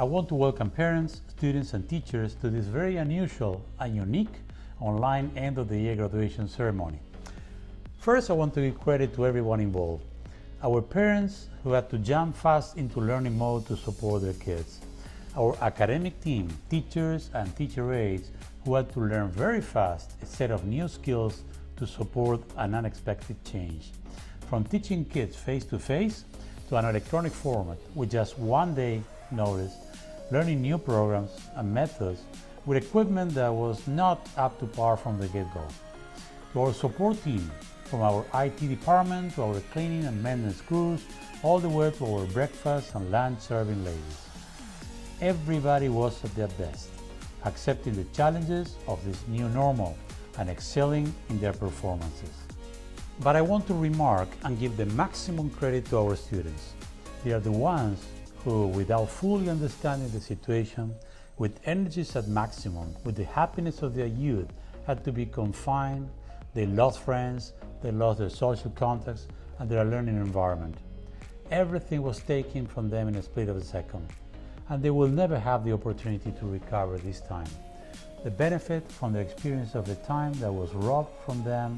I want to welcome parents, students, and teachers to this very unusual and unique online end of the year graduation ceremony. First, I want to give credit to everyone involved. Our parents who had to jump fast into learning mode to support their kids. Our academic team, teachers and teacher aides who had to learn very fast a set of new skills to support an unexpected change. From teaching kids face-to-face to an electronic format with just one day notice, learning new programs and methods with equipment that was not up to par from the get-go. To our support team, from our IT department to our cleaning and maintenance crews, all the way to our breakfast and lunch serving ladies. Everybody was at their best, accepting the challenges of this new normal and excelling in their performances. But I want to remark and give the maximum credit to our students. They are the ones who, without fully understanding the situation, with energies at maximum, with the happiness of their youth, had to be confined. They lost friends, they lost their social contacts and their learning environment. Everything was taken from them in a split of a second, and they will never have the opportunity to recover this time. The benefit from the experience of the time that was robbed from them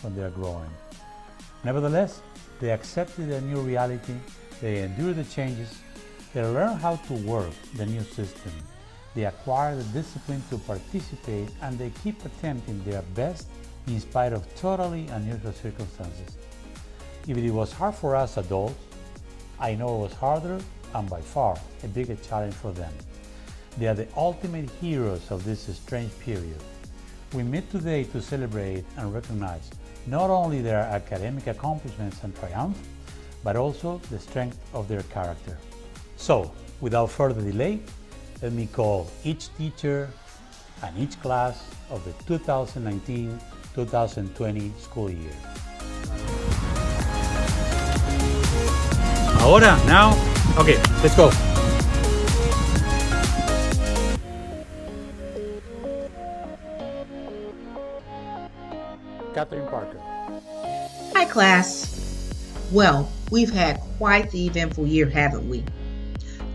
when they are growing. Nevertheless, they accepted their new reality, they endured the changes, they learned how to work the new system, they acquire the discipline to participate, and they keep attempting their best in spite of totally unusual circumstances. If it was hard for us adults, I know it was harder and by far a bigger challenge for them. They are the ultimate heroes of this strange period. We meet today to celebrate and recognize not only their academic accomplishments and triumphs, but also the strength of their character. So, without further delay, let me call each teacher and each class of the 2019-2020 school year. Ahora, now, okay, let's go. Catherine Parker. Hi, class. Well, we've had quite the eventful year, haven't we?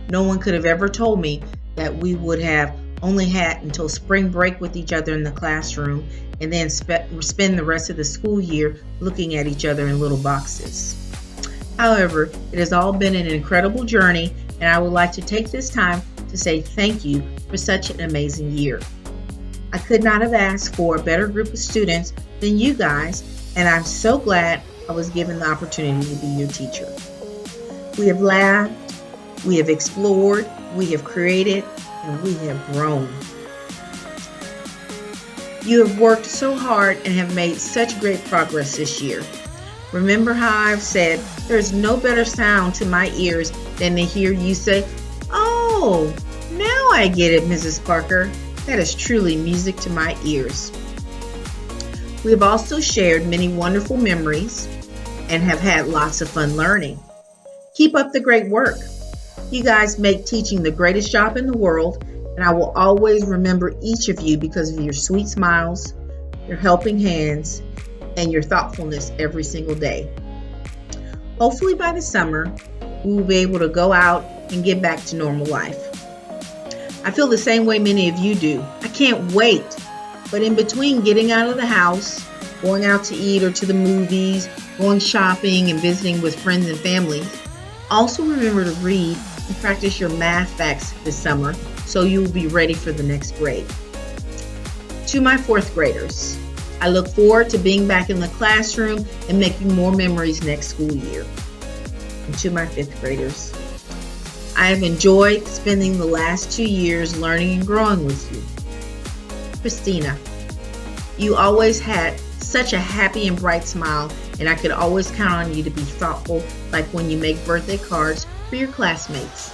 No one could have ever told me that we would have only had until spring break with each other in the classroom and then spend the rest of the school year looking at each other in little boxes. However, it has all been an incredible journey, and I would like to take this time to say thank you for such an amazing year. I could not have asked for a better group of students than you guys, and I'm so glad I was given the opportunity to be your teacher. We have laughed, we have explored, we have created, and we have grown. You have worked so hard and have made such great progress this year. Remember how I've said there's no better sound to my ears than to hear you say, "Oh, now I get it, Mrs. Parker." That is truly music to my ears. We have also shared many wonderful memories and have had lots of fun learning. Keep up the great work. You guys make teaching the greatest job in the world, and I will always remember each of you because of your sweet smiles, your helping hands, and your thoughtfulness every single day. Hopefully by the summer, we will be able to go out and get back to normal life. I feel the same way many of you do. I can't wait. But in between getting out of the house, going out to eat or to the movies, going shopping and visiting with friends and family, also remember to read and practice your math facts this summer so you will be ready for the next grade. To my fourth graders, I look forward to being back in the classroom and making more memories next school year. And to my fifth graders, I have enjoyed spending the last 2 years learning and growing with you. Christina, you always had such a happy and bright smile, and I could always count on you to be thoughtful, like when you make birthday cards for your classmates.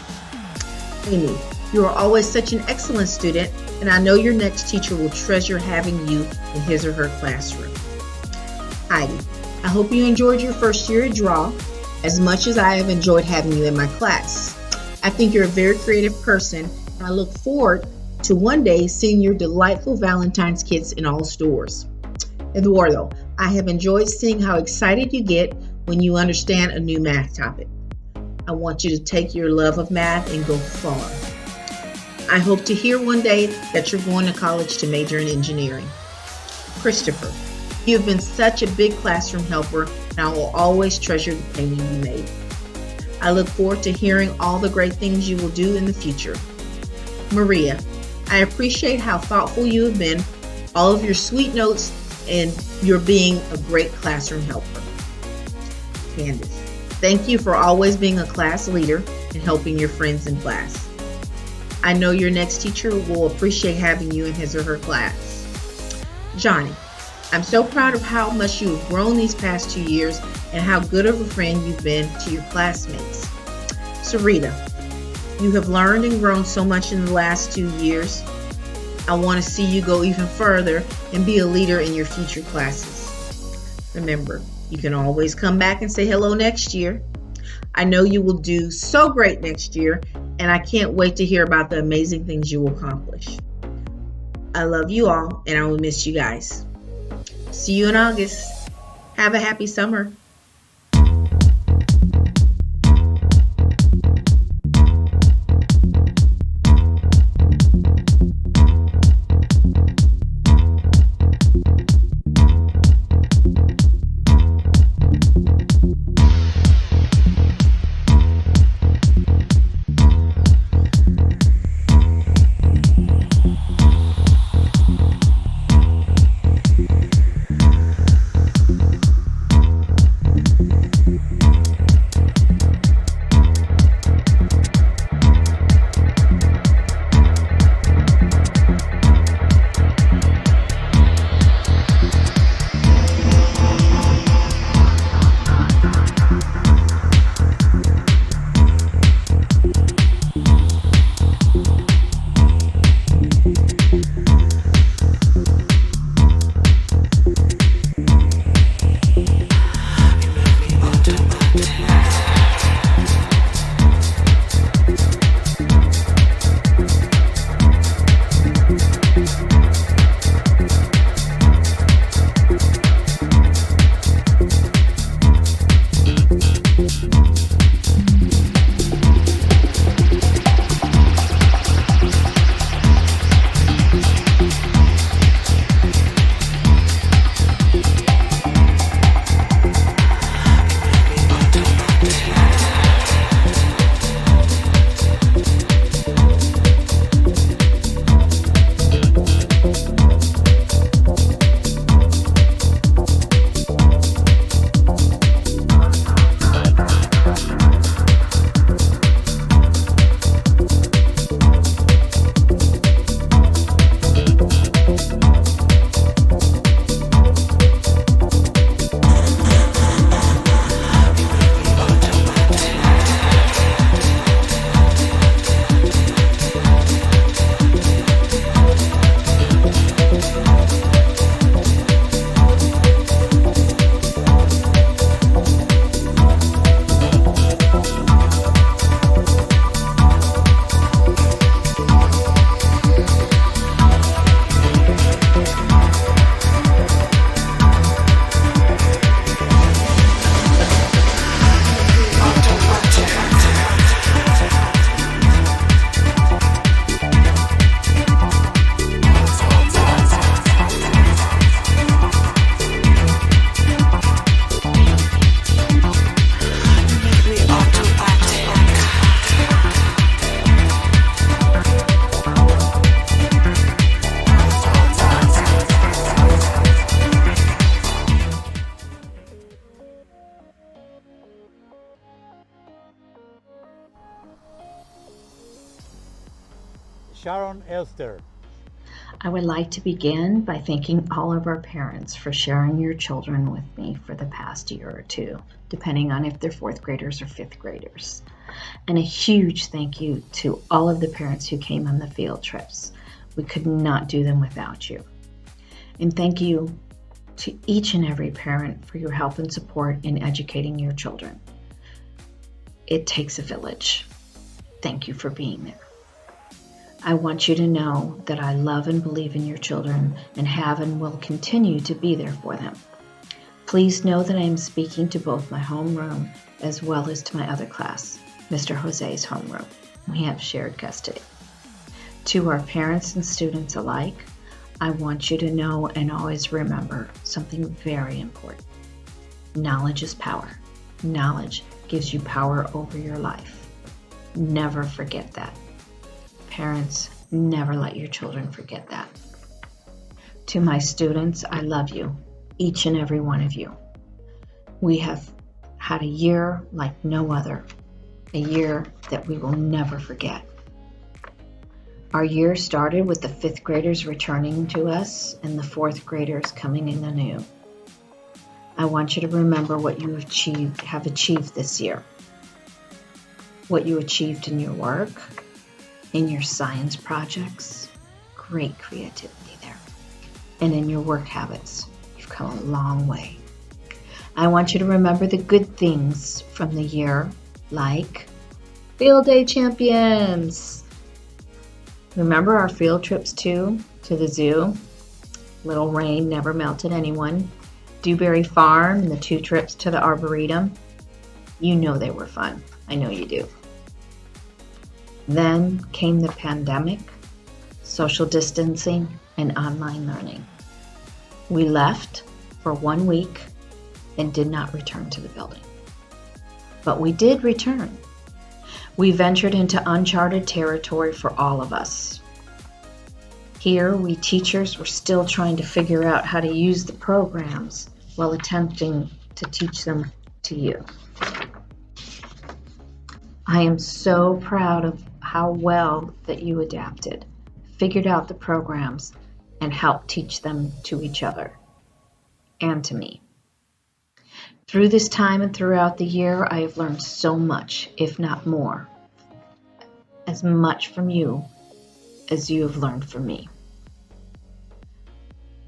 Amy, you are always such an excellent student, and I know your next teacher will treasure having you in his or her classroom. Heidi, I hope you enjoyed your first year at Draw as much as I have enjoyed having you in my class. I think you're a very creative person, and I look forward to one day seeing your delightful Valentine's kits in all stores. Eduardo, I have enjoyed seeing how excited you get when you understand a new math topic. I want you to take your love of math and go far. I hope to hear one day that you're going to college to major in engineering. Christopher, you have been such a big classroom helper, and I will always treasure the painting you made. I look forward to hearing all the great things you will do in the future. Maria, I appreciate how thoughtful you have been, all of your sweet notes, and your being a great classroom helper. Candace, thank you for always being a class leader and helping your friends in class. I know your next teacher will appreciate having you in his or her class. Johnny, I'm so proud of how much you have grown these past 2 years and how good of a friend you've been to your classmates. Sarita, you have learned and grown so much in the last 2 years. I want to see you go even further and be a leader in your future classes. Remember, you can always come back and say hello next year. I know you will do so great next year, and I can't wait to hear about the amazing things you will accomplish. I love you all, and I will miss you guys. See you in August. Have a happy summer. Sharon Elster. I would like to begin by thanking all of our parents for sharing your children with me for the past year or two, depending on if they're fourth graders or fifth graders. And a huge thank you to all of the parents who came on the field trips. We could not do them without you. And thank you to each and every parent for your help and support in educating your children. It takes a village. Thank you for being there. I want you to know that I love and believe in your children and have and will continue to be there for them. Please know that I am speaking to both my homeroom as well as to my other class, Mr. Jose's homeroom. We have shared custody. To our parents and students alike, I want you to know and always remember something very important. Knowledge is power. Knowledge gives you power over your life. Never forget that. Parents, never let your children forget that. To my students, I love you, each and every one of you. We have had a year like no other, a year that we will never forget. Our year started with the 5th graders returning to us and the 4th graders coming in anew. I want you to remember what you have achieved this year, what you achieved in your work, in your science projects, great creativity there, and in your work habits. You've come a long way. I want you to remember the good things from the year, like field day champions. Remember our field trips too, to the zoo? Little rain never melted anyone. Dewberry Farm and the 2 trips to the Arboretum. You know they were fun. I know you do. Then came the pandemic, social distancing, and online learning. We left for 1 week and did not return to the building. But we did return. We ventured into uncharted territory for all of us. Here, we teachers were still trying to figure out how to use the programs while attempting to teach them to you. I am so proud of how well that you adapted, figured out the programs, and helped teach them to each other and to me. Through this time and throughout the year, I have learned so much, if not more, as much from you as you have learned from me.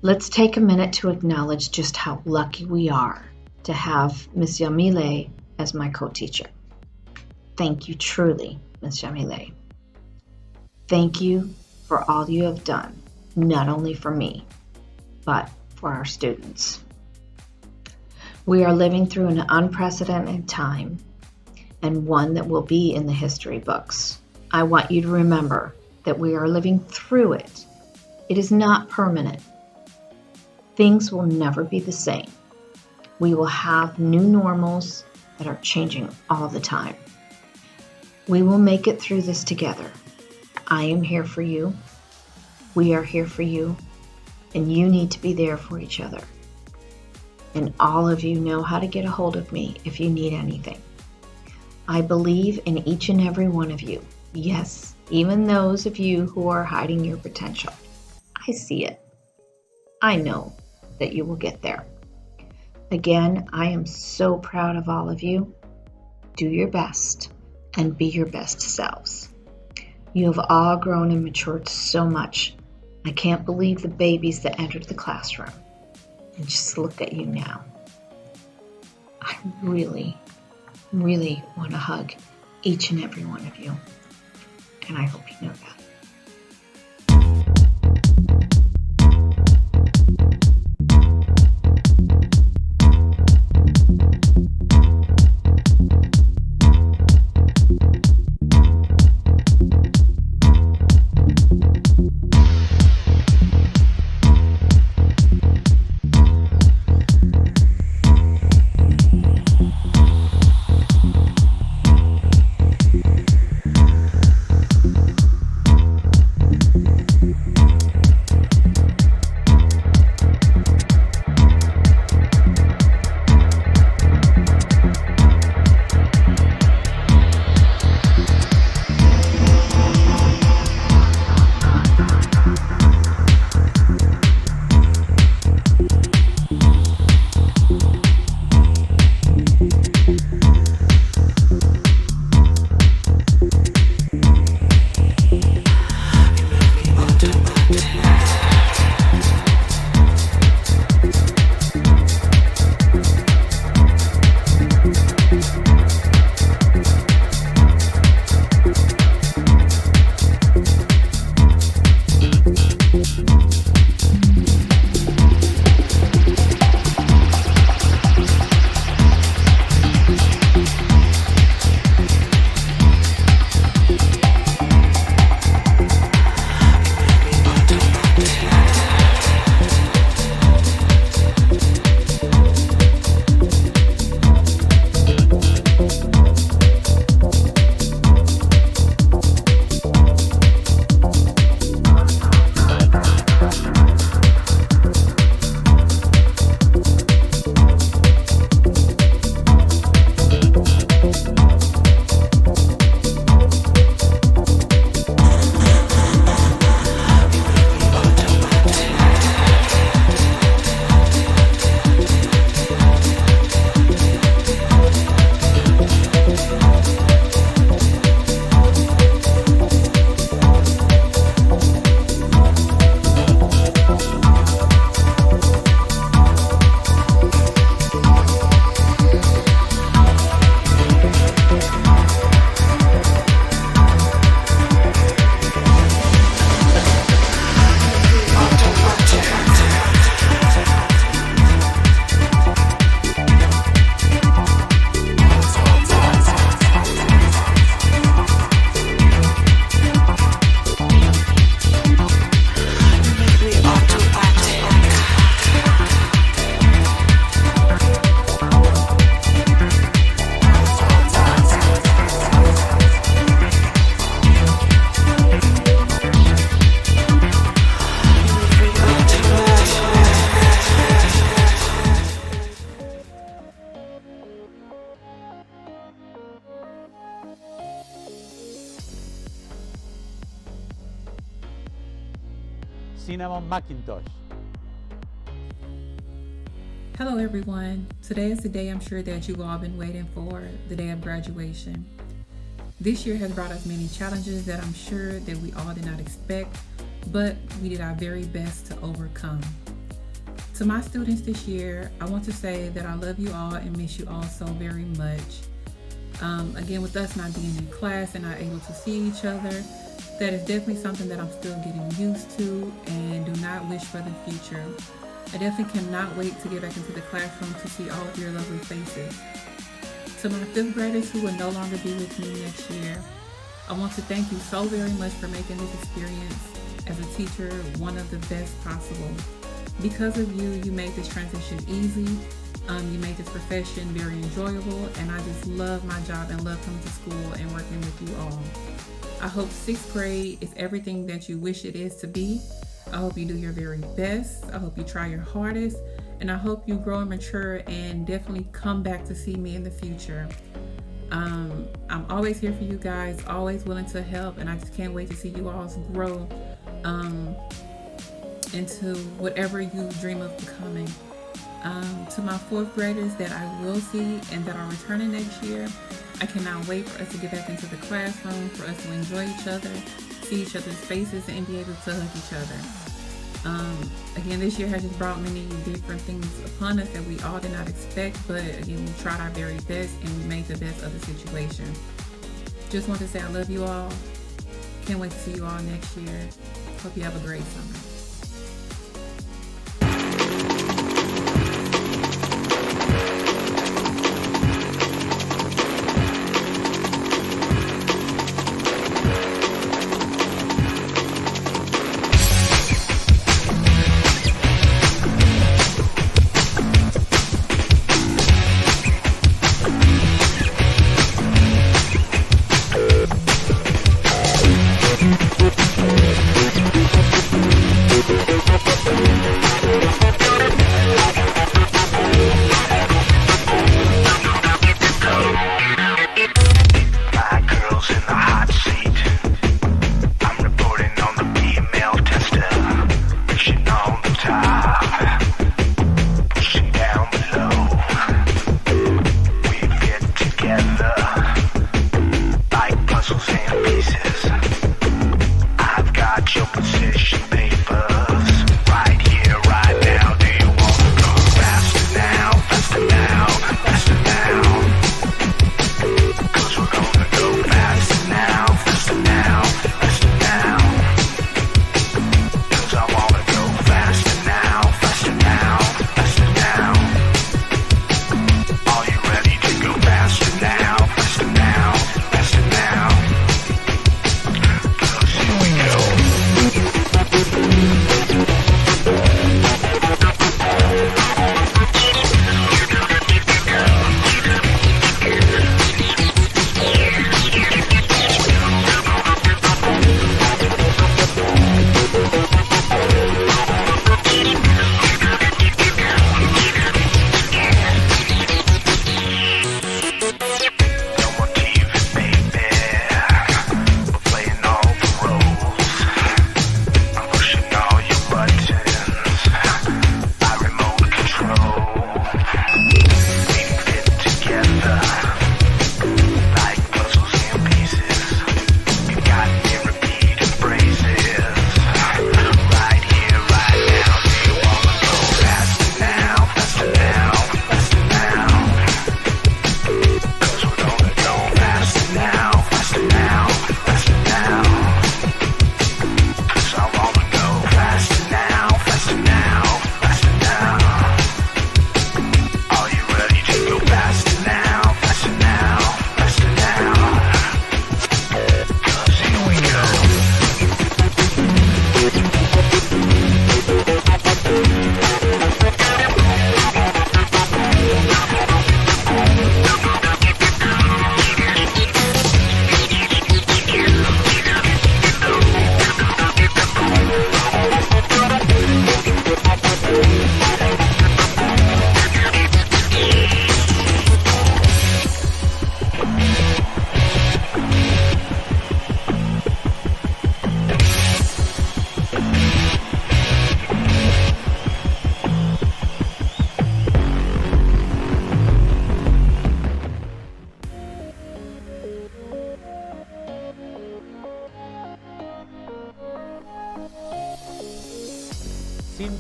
Let's take a minute to acknowledge just how lucky we are to have Ms. Yamile as my co-teacher. Thank you truly, Ms. Yamile. Thank you for all you have done, not only for me, but for our students. We are living through an unprecedented time and one that will be in the history books. I want you to remember that we are living through it. It is not permanent. Things will never be the same. We will have new normals that are changing all the time. We will make it through this together. I am here for you. We are here for you. And you need to be there for each other. And all of you know how to get a hold of me if you need anything. I believe in each and every one of you. Yes, even those of you who are hiding your potential. I see it. I know that you will get there. Again, I am so proud of all of you. Do your best and be your best selves. You have all grown and matured so much. I can't believe the babies that entered the classroom. And just look at you now. I really, really want to hug each and every one of you. And I hope you know that. Cinnamon Mackintosh. Hello everyone. Today is the day I'm sure that you've all been waiting for, the day of graduation. This year has brought us many challenges that I'm sure that we all did not expect, but we did our very best to overcome. To my students this year, I want to say that I love you all and miss you all so very much. Again, with us not being in class and not able to see each other, that is definitely something that I'm still getting used to and do not wish for the future. I definitely cannot wait to get back into the classroom to see all of your lovely faces. To my 5th graders who will no longer be with me next year, I want to thank you so very much for making this experience as a teacher one of the best possible. Because of you, you made this transition easy, you made this profession very enjoyable, and I just love my job and love coming to school and working with you all. I hope 6th grade is everything that you wish it is to be. I hope you do your very best. I hope you try your hardest. And I hope you grow and mature and definitely come back to see me in the future. I'm always here for you guys, always willing to help. And I just can't wait to see you all grow into whatever you dream of becoming. To my 4th graders that I will see and that are returning next year, I cannot wait for us to get back into the classroom, for us to enjoy each other, see each other's faces, and be able to hug each other. Again, this year has just brought many different things upon us that we all did not expect, but again, we tried our very best and we made the best of the situation. Just want to say I love you all. Can't wait to see you all next year. Hope you have a great summer.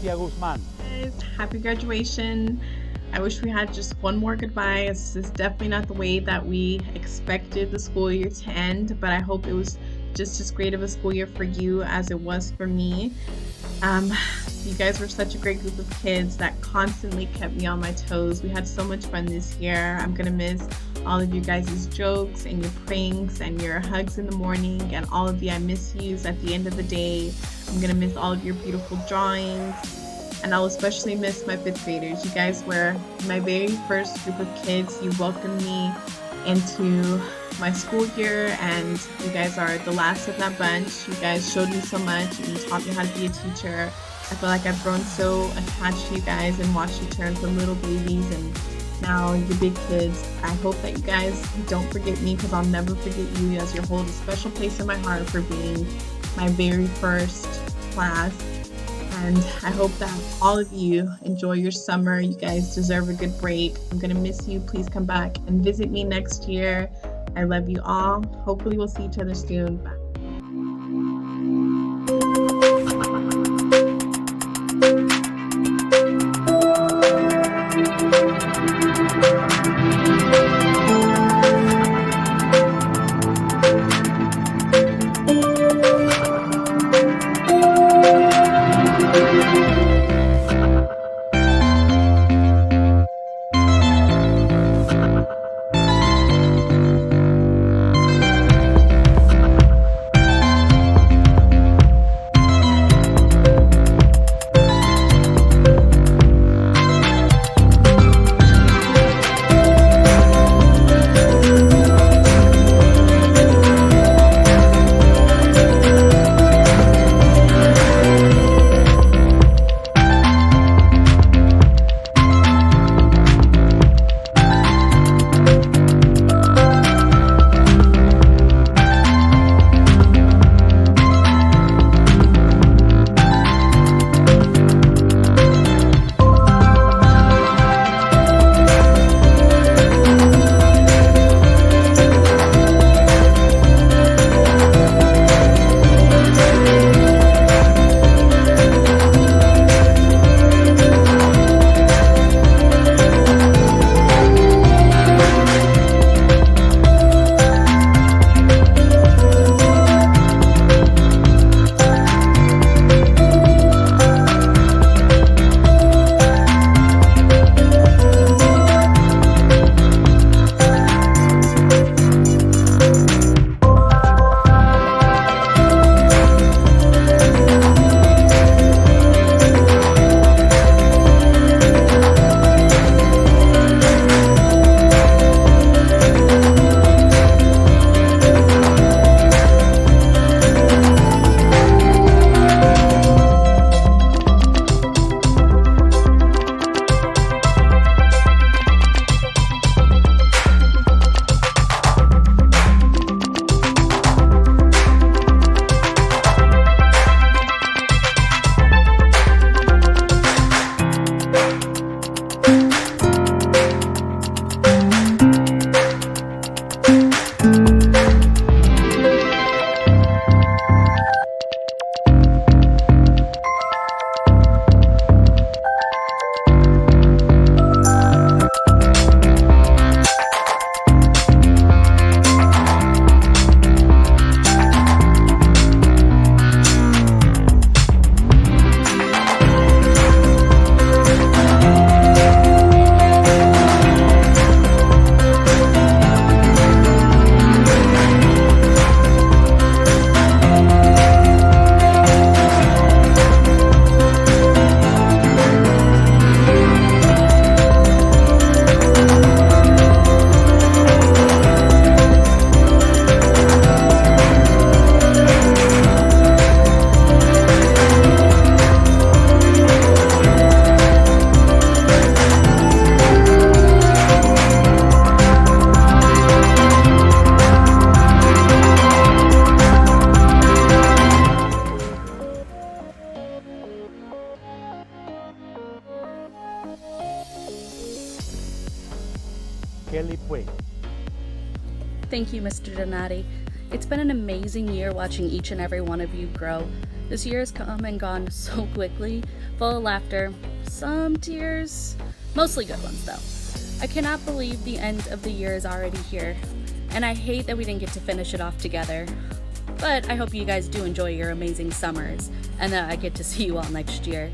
Alicia Guzman. Guys, happy graduation. I wish we had just one more goodbye. This is definitely not the way that we expected the school year to end, but I hope it was just as great of a school year for you as it was for me. You guys were such a great group of kids that constantly kept me on my toes. We had so much fun this year. I'm gonna miss all of you guys' jokes and your pranks and your hugs in the morning and all of the I miss yous at the end of the day. I'm gonna miss all of your beautiful drawings, and I'll especially miss my 5th graders. You guys were my very first group of kids. You welcomed me into my school year, and you guys are the last of that bunch. You guys showed me so much and you taught me how to be a teacher. I feel like I've grown so attached to you guys and watched you turn from little babies and now you're big kids. I hope that you guys don't forget me, because I'll never forget you. You guys hold a special place in my heart for being my very first class. And I hope that all of you enjoy your summer. You guys deserve a good break. I'm gonna miss you. Please come back and visit me next year. I love you all. Hopefully we'll see each other soon. Bye. Kelly Puig. Thank you, Mr. Donati. It's been an amazing year watching each and every one of you grow. This year has come and gone so quickly, full of laughter, some tears, mostly good ones though. I cannot believe the end of the year is already here, and I hate that we didn't get to finish it off together. But I hope you guys do enjoy your amazing summers, and that I get to see you all next year.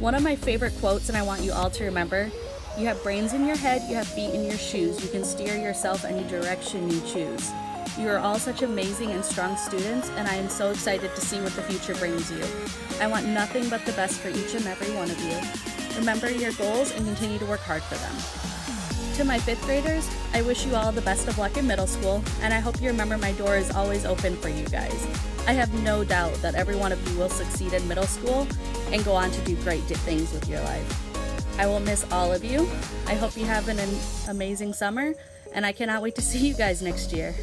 One of my favorite quotes, and I want you all to remember, you have brains in your head, you have feet in your shoes, you can steer yourself any direction you choose. You are all such amazing and strong students, and I am so excited to see what the future brings you. I want nothing but the best for each and every one of you. Remember your goals and continue to work hard for them. To my 5th graders, I wish you all the best of luck in middle school, and I hope you remember my door is always open for you guys. I have no doubt that every one of you will succeed in middle school and go on to do great things with your life. I will miss all of you. I hope you have an amazing summer, and I cannot wait to see you guys next year.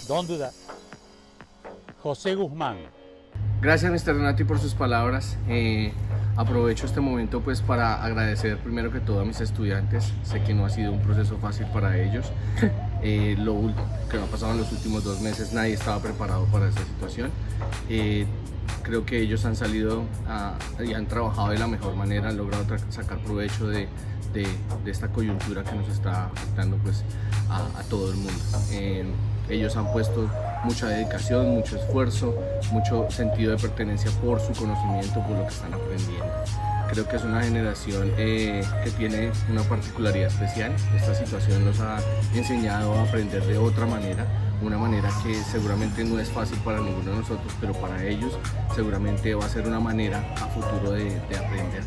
Don't do that. José Guzmán. Gracias, Mr. Renati, por sus palabras. Aprovecho este momento pues para agradecer primero que todo a mis estudiantes. Sé que no ha sido un proceso fácil para ellos. Lo que me ha pasado en los últimos 2 meses, nadie estaba preparado para esta situación. Creo que ellos han salido y han trabajado de la mejor manera, han logrado sacar provecho de esta coyuntura que nos está afectando pues a todo el mundo. Ellos han puesto mucha dedicación, mucho esfuerzo, mucho sentido de pertenencia por su conocimiento, por lo que están aprendiendo. Creo que es una generación que tiene una particularidad especial. Esta situación nos ha enseñado a aprender de otra manera, una manera que seguramente no es fácil para ninguno de nosotros, pero para ellos seguramente va a ser una manera a futuro de aprender,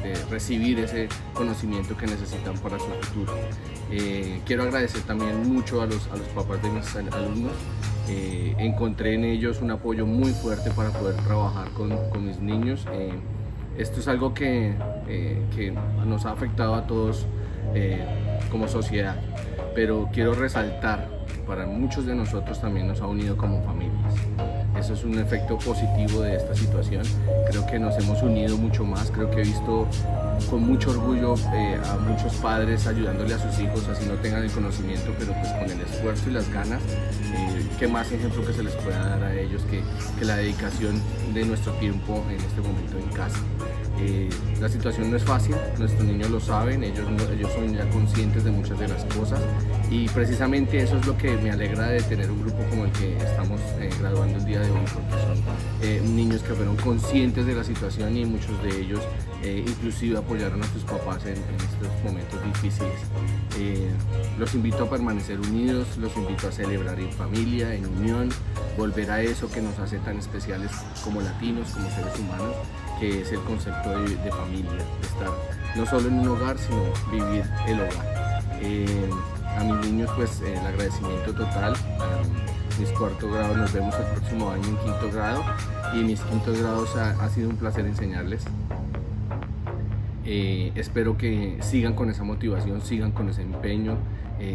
de recibir ese conocimiento que necesitan para su futuro. Quiero agradecer también mucho a los papás de mis alumnos. Encontré en ellos un apoyo muy fuerte para poder trabajar con mis niños. Esto es algo que nos ha afectado a todos como sociedad, pero quiero resaltar, para muchos de nosotros también nos ha unido como familias. Eso es un efecto positivo de esta situación. Creo que nos hemos unido mucho más. Creo que he visto con mucho orgullo a muchos padres ayudándole a sus hijos, así no tengan el conocimiento, pero pues con el esfuerzo y las ganas. Qué más ejemplo que se les pueda dar a ellos que la dedicación de nuestro tiempo en este momento en casa. La situación no es fácil, nuestros niños lo saben, ellos son ya conscientes de muchas de las cosas, y precisamente eso es lo que me alegra de tener un grupo como el que estamos graduando el día de hoy, porque son niños que fueron conscientes de la situación, y muchos de ellos inclusive apoyaron a sus papás en estos momentos difíciles. Los invito a permanecer unidos, los invito a celebrar en familia, en unión, volver a eso que nos hace tan especiales como latinos, como seres humanos, que es el concepto de familia, de estar no solo en un hogar, sino vivir el hogar. A mis niños pues el agradecimiento total. A mis cuarto grados nos vemos el próximo año en quinto grado, y mis quintos grados ha sido un placer enseñarles. Espero que sigan con esa motivación, sigan con ese empeño,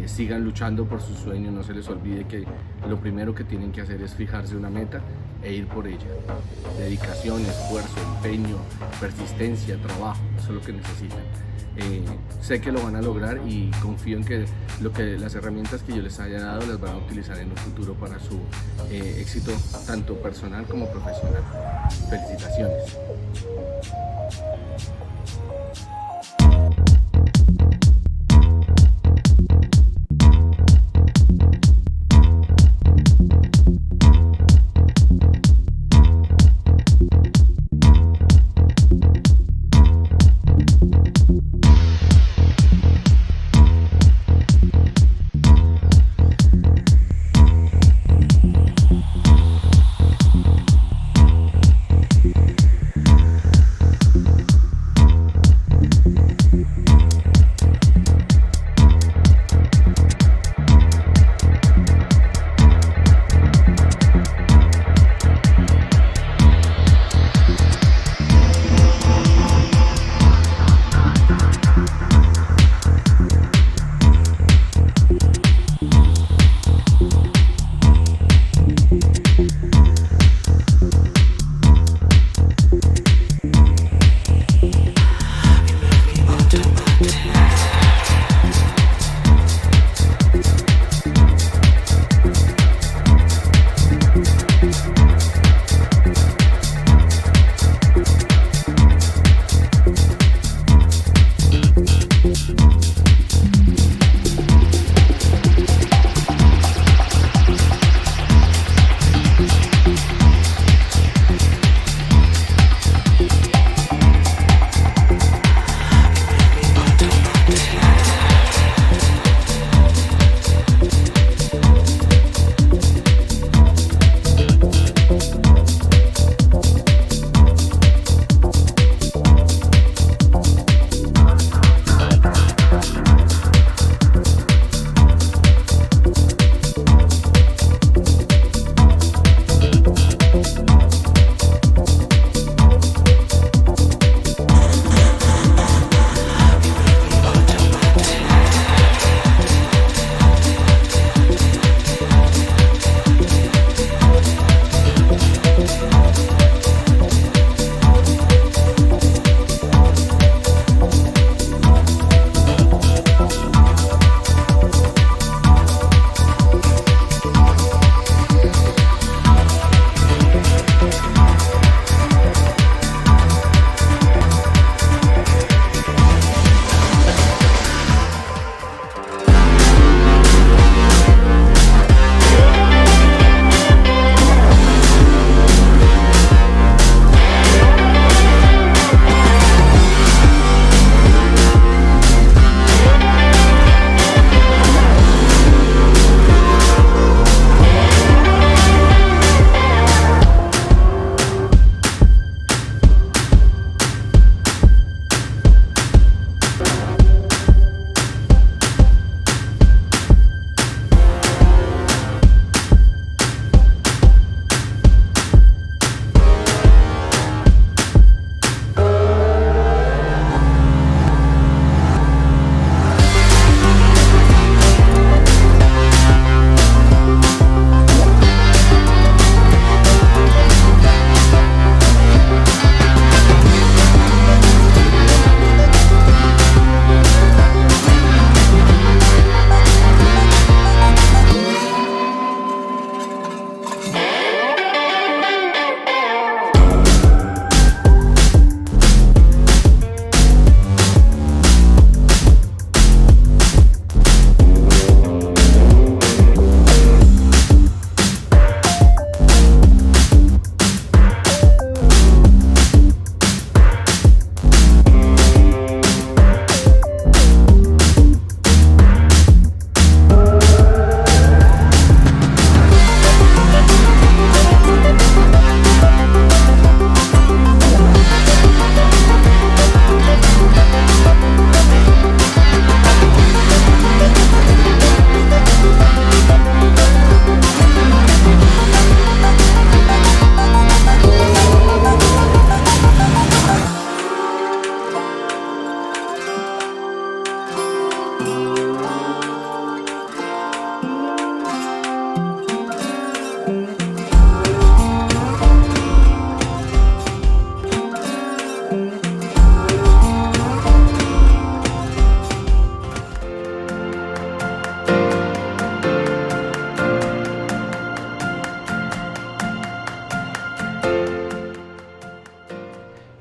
sigan luchando por sus sueños. No se les olvide que lo primero que tienen que hacer es fijarse una meta e ir por ella. Dedicación, esfuerzo, empeño, persistencia, trabajo, eso es lo que necesitan. Sé que lo van a lograr, y confío en que las herramientas que yo les haya dado las van a utilizar en un futuro para su éxito tanto personal como profesional. Felicitaciones.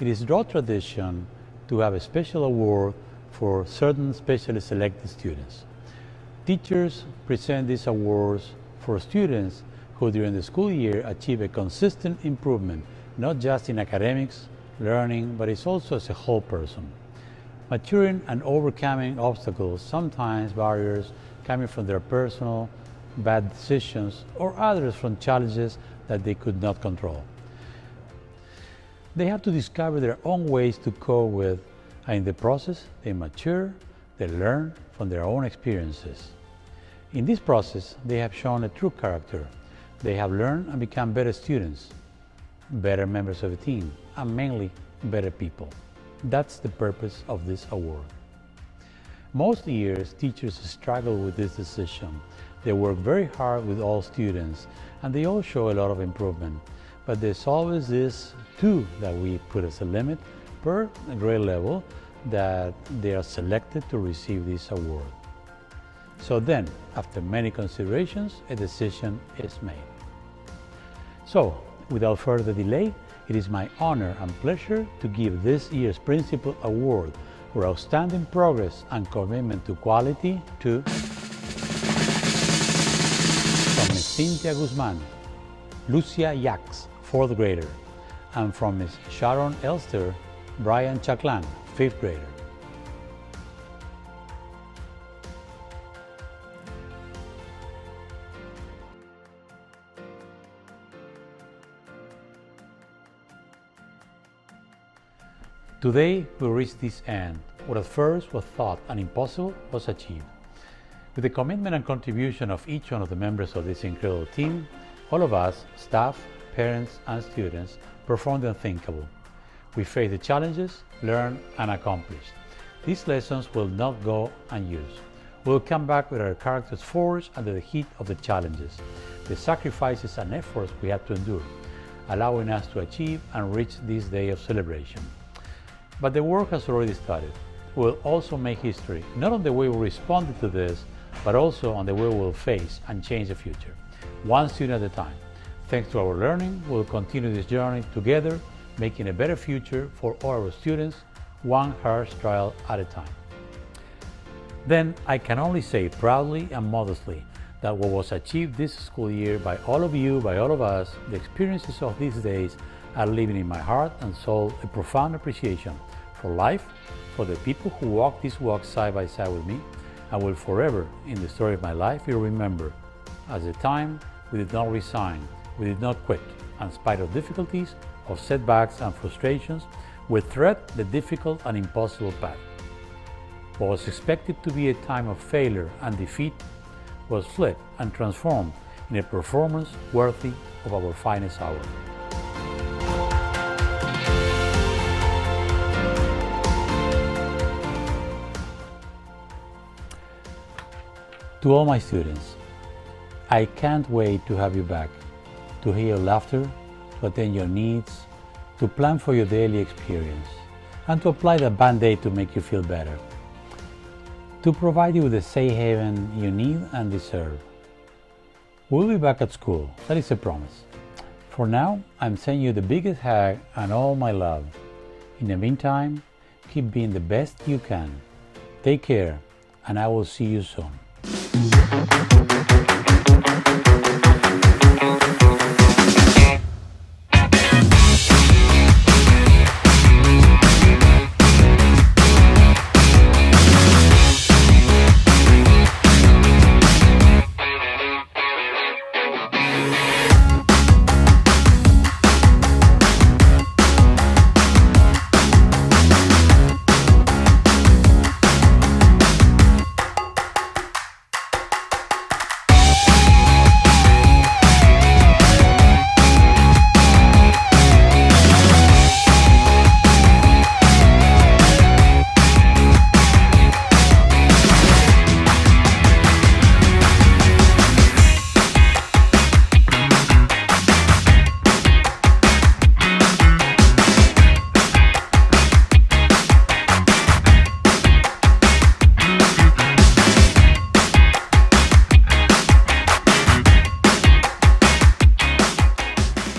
it is draw tradition to have a special award for certain specially selected students. Teachers present these awards for students who during the school year achieve a consistent improvement, not just in academics, learning, but it's also as a whole person. Maturing and overcoming obstacles, sometimes barriers coming from their personal bad decisions or others from challenges that they could not control. They have to discover their own ways to cope with, and in the process, they mature, they learn from their own experiences. In this process, they have shown a true character. They have learned and become better students, better members of the team, and mainly better people. That's the purpose of this award. Most years, teachers struggle with this decision. They work very hard with all students, and they all show a lot of improvement. But there's always this 2 that we put as a limit per grade level that they are selected to receive this award. So then, after many considerations, a decision is made. So, without further delay, it is my honor and pleasure to give this year's Principal Award for outstanding progress and commitment to quality to from Ms. Cynthia Guzman, Lucia Yax, 4th grader, and from Ms. Sharon Elster, Brian Chaclan, 5th grader. Today we reached this end. What at first was thought an impossible was achieved. With the commitment and contribution of each one of the members of this incredible team, all of us, staff, parents, and students, performed the unthinkable. We faced the challenges, learned, and accomplished. These lessons will not go unused. We will come back with our characters forged under the heat of the challenges, the sacrifices and efforts we had to endure, allowing us to achieve and reach this day of celebration. But the work has already started. We will also make history, not on the way we responded to this, but also on the way we will face and change the future, one student at a time. Thanks to our learning, we will continue this journey together, making a better future for all our students, one harsh trial at a time. Then I can only say proudly and modestly that what was achieved this school year by all of you, by all of us, the experiences of these days are living in my heart and soul a profound appreciation for life, for the people who walk this walk side by side with me, and will forever, in the story of my life, be remembered as the time we did not resign, we did not quit, in spite of difficulties, of setbacks and frustrations, we tread the difficult and impossible path. What was expected to be a time of failure and defeat was flipped and transformed in a performance worthy of our finest hour. To all my students, I can't wait to have you back, to hear your laughter, to attend your needs, to plan for your daily experience, and to apply the Band-Aid to make you feel better, to provide you with the safe haven you need and deserve. We'll be back at school, that is a promise. For now, I'm sending you the biggest hug and all my love. In the meantime, keep being the best you can. Take care, and I will see you soon.